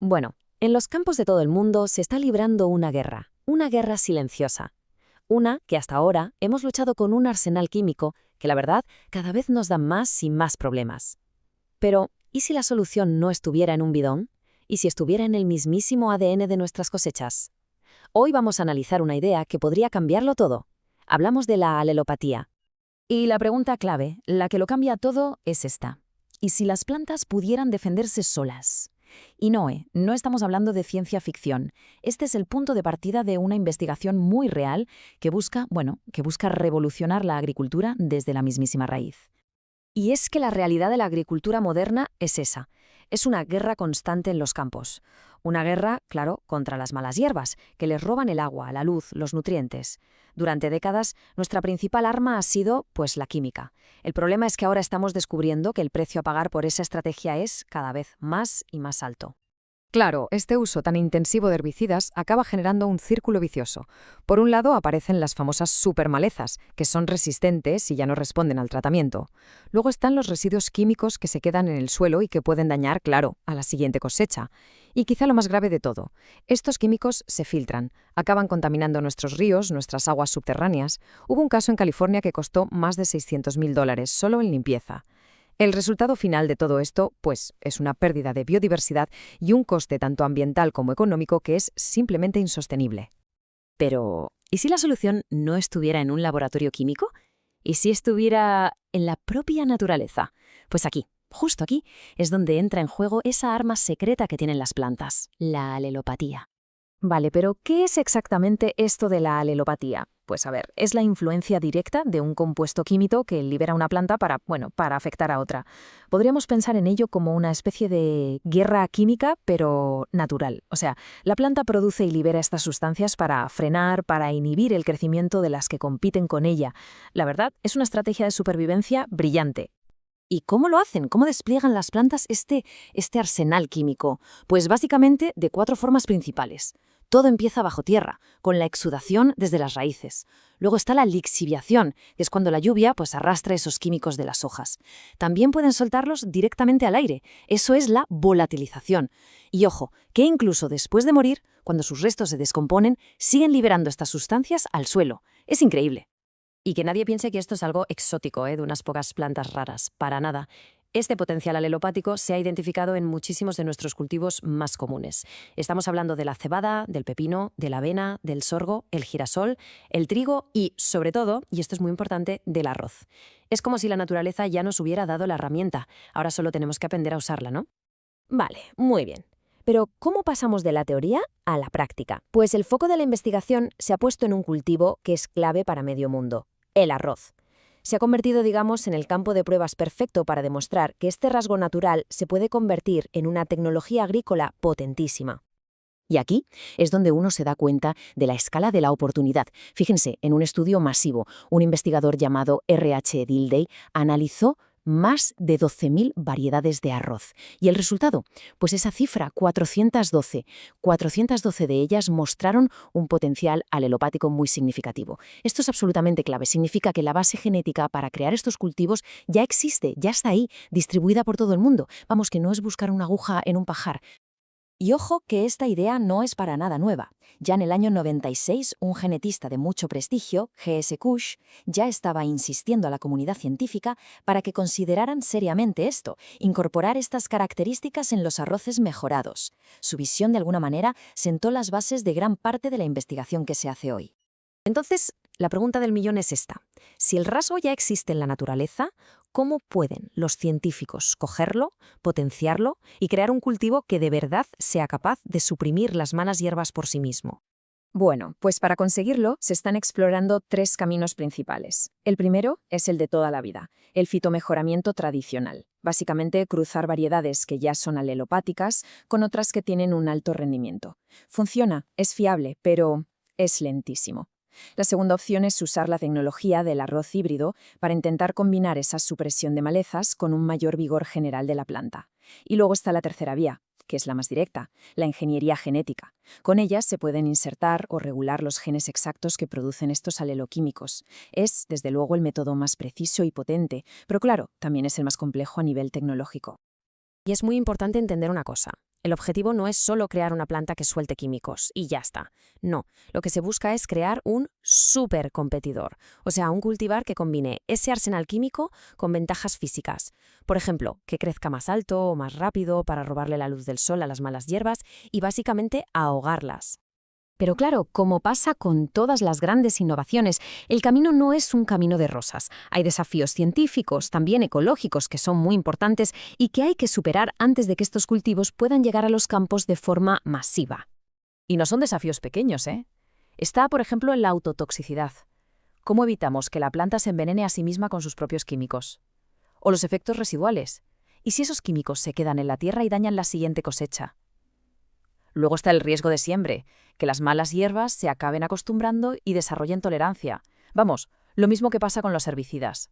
Bueno, en los campos de todo el mundo se está librando una guerra silenciosa, una que hasta ahora hemos luchado con un arsenal químico que la verdad cada vez nos da más y más problemas. Pero, ¿y si la solución no estuviera en un bidón? ¿Y si estuviera en el mismísimo ADN de nuestras cosechas? Hoy vamos a analizar una idea que podría cambiarlo todo. Hablamos de la alelopatía. Y la pregunta clave, la que lo cambia todo, es esta. ¿Y si las plantas pudieran defenderse solas? Y no estamos hablando de ciencia ficción. Este es el punto de partida de una investigación muy real que busca revolucionar la agricultura desde la mismísima raíz. Y es que la realidad de la agricultura moderna es esa. Es una guerra constante en los campos. Una guerra, claro, contra las malas hierbas, que les roban el agua, la luz, los nutrientes. Durante décadas, nuestra principal arma ha sido, pues, la química. El problema es que ahora estamos descubriendo que el precio a pagar por esa estrategia es cada vez más y más alto. Claro, este uso tan intensivo de herbicidas acaba generando un círculo vicioso. Por un lado aparecen las famosas supermalezas, que son resistentes y ya no responden al tratamiento. Luego están los residuos químicos que se quedan en el suelo y que pueden dañar, claro, a la siguiente cosecha. Y quizá lo más grave de todo, estos químicos se filtran, acaban contaminando nuestros ríos, nuestras aguas subterráneas. Hubo un caso en California que costó más de $600.000 solo en limpieza. El resultado final de todo esto, pues, es una pérdida de biodiversidad y un coste tanto ambiental como económico que es simplemente insostenible. Pero, ¿y si la solución no estuviera en un laboratorio químico? ¿Y si estuviera en la propia naturaleza? Pues aquí, justo aquí, es donde entra en juego esa arma secreta que tienen las plantas, la alelopatía. Vale, pero ¿qué es exactamente esto de la alelopatía? Pues a ver, es la influencia directa de un compuesto químico que libera una planta para afectar a otra. Podríamos pensar en ello como una especie de guerra química, pero natural. O sea, la planta produce y libera estas sustancias para frenar, para inhibir el crecimiento de las que compiten con ella. La verdad, es una estrategia de supervivencia brillante. ¿Y cómo lo hacen? ¿Cómo despliegan las plantas este arsenal químico? Pues básicamente de 4 formas principales. Todo empieza bajo tierra, con la exudación desde las raíces. Luego está la lixiviación, que es cuando la lluvia pues arrastra esos químicos de las hojas. También pueden soltarlos directamente al aire. Eso es la volatilización. Y ojo, que incluso después de morir, cuando sus restos se descomponen, siguen liberando estas sustancias al suelo. Es increíble. Y que nadie piense que esto es algo exótico, de unas pocas plantas raras. Para nada. Este potencial alelopático se ha identificado en muchísimos de nuestros cultivos más comunes. Estamos hablando de la cebada, del pepino, de la avena, del sorgo, el girasol, el trigo y, sobre todo, y esto es muy importante, del arroz. Es como si la naturaleza ya nos hubiera dado la herramienta. Ahora solo tenemos que aprender a usarla, ¿no? Vale, muy bien. Pero, ¿cómo pasamos de la teoría a la práctica? Pues el foco de la investigación se ha puesto en un cultivo que es clave para medio mundo: el arroz. Se ha convertido, digamos, en el campo de pruebas perfecto para demostrar que este rasgo natural se puede convertir en una tecnología agrícola potentísima. Y aquí es donde uno se da cuenta de la escala de la oportunidad. Fíjense, en un estudio masivo, un investigador llamado R.H. Dilday analizó más de 12.000 variedades de arroz. ¿Y el resultado? Pues esa cifra, 412. 412 de ellas mostraron un potencial alelopático muy significativo. Esto es absolutamente clave. Significa que la base genética para crear estos cultivos ya existe, ya está ahí, distribuida por todo el mundo. Vamos, que no es buscar una aguja en un pajar. Y ojo que esta idea no es para nada nueva. Ya en el año 96, un genetista de mucho prestigio, G.S. Kush, ya estaba insistiendo a la comunidad científica para que consideraran seriamente esto, incorporar estas características en los arroces mejorados. Su visión, de alguna manera, sentó las bases de gran parte de la investigación que se hace hoy. Entonces, la pregunta del millón es esta. Si el rasgo ya existe en la naturaleza, ¿cómo pueden los científicos cogerlo, potenciarlo y crear un cultivo que de verdad sea capaz de suprimir las malas hierbas por sí mismo? Bueno, pues para conseguirlo se están explorando 3 caminos principales. El primero es el de toda la vida, el fitomejoramiento tradicional. Básicamente cruzar variedades que ya son alelopáticas con otras que tienen un alto rendimiento. Funciona, es fiable, pero es lentísimo. La segunda opción es usar la tecnología del arroz híbrido para intentar combinar esa supresión de malezas con un mayor vigor general de la planta. Y luego está la tercera vía, que es la más directa, la ingeniería genética. Con ella se pueden insertar o regular los genes exactos que producen estos aleloquímicos. Es, desde luego, el método más preciso y potente, pero claro, también es el más complejo a nivel tecnológico. Y es muy importante entender una cosa. El objetivo no es solo crear una planta que suelte químicos y ya está. No, lo que se busca es crear un supercompetidor, o sea, un cultivar que combine ese arsenal químico con ventajas físicas. Por ejemplo, que crezca más alto o más rápido para robarle la luz del sol a las malas hierbas y básicamente ahogarlas. Pero claro, como pasa con todas las grandes innovaciones, el camino no es un camino de rosas. Hay desafíos científicos, también ecológicos, que son muy importantes y que hay que superar antes de que estos cultivos puedan llegar a los campos de forma masiva. Y no son desafíos pequeños, ¿eh? Está, por ejemplo, en la autotoxicidad. ¿Cómo evitamos que la planta se envenene a sí misma con sus propios químicos? O los efectos residuales. ¿Y si esos químicos se quedan en la tierra y dañan la siguiente cosecha? Luego está el riesgo de siembra, que las malas hierbas se acaben acostumbrando y desarrollen tolerancia. Vamos, lo mismo que pasa con los herbicidas.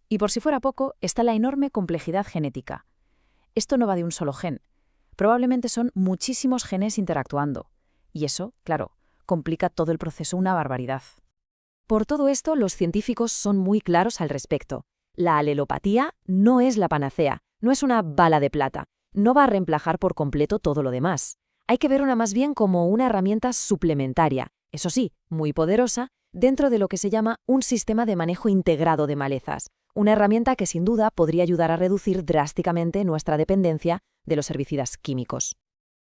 Y por si fuera poco, está la enorme complejidad genética. Esto no va de un solo gen. Probablemente son muchísimos genes interactuando. Y eso, claro, complica todo el proceso una barbaridad. Por todo esto, los científicos son muy claros al respecto. La alelopatía no es la panacea, no es una bala de plata. No va a reemplazar por completo todo lo demás. Hay que ver una más bien como una herramienta suplementaria, eso sí, muy poderosa, dentro de lo que se llama un sistema de manejo integrado de malezas. Una herramienta que sin duda podría ayudar a reducir drásticamente nuestra dependencia de los herbicidas químicos.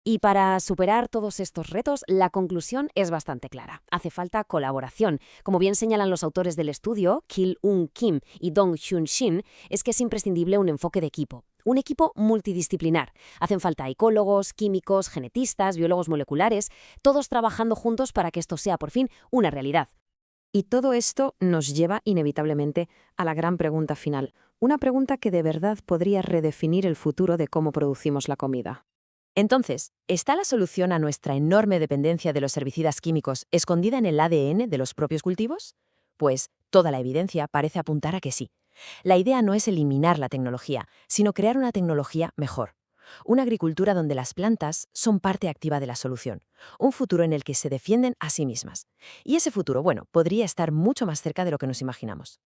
Y para superar todos estos retos, la conclusión es bastante clara. Hace falta colaboración. Como bien señalan los autores del estudio, Kil-Un Kim y Dong-Hyun Shin, es que es imprescindible un enfoque de equipo. Un equipo multidisciplinar. Hacen falta ecólogos, químicos, genetistas, biólogos moleculares, todos trabajando juntos para que esto sea por fin una realidad. Y todo esto nos lleva inevitablemente a la gran pregunta final. Una pregunta que de verdad podría redefinir el futuro de cómo producimos la comida. Entonces, ¿está la solución a nuestra enorme dependencia de los herbicidas químicos escondida en el ADN de los propios cultivos? Pues toda la evidencia parece apuntar a que sí. La idea no es eliminar la tecnología, sino crear una tecnología mejor. Una agricultura donde las plantas son parte activa de la solución. Un futuro en el que se defienden a sí mismas. Y ese futuro, bueno, podría estar mucho más cerca de lo que nos imaginamos.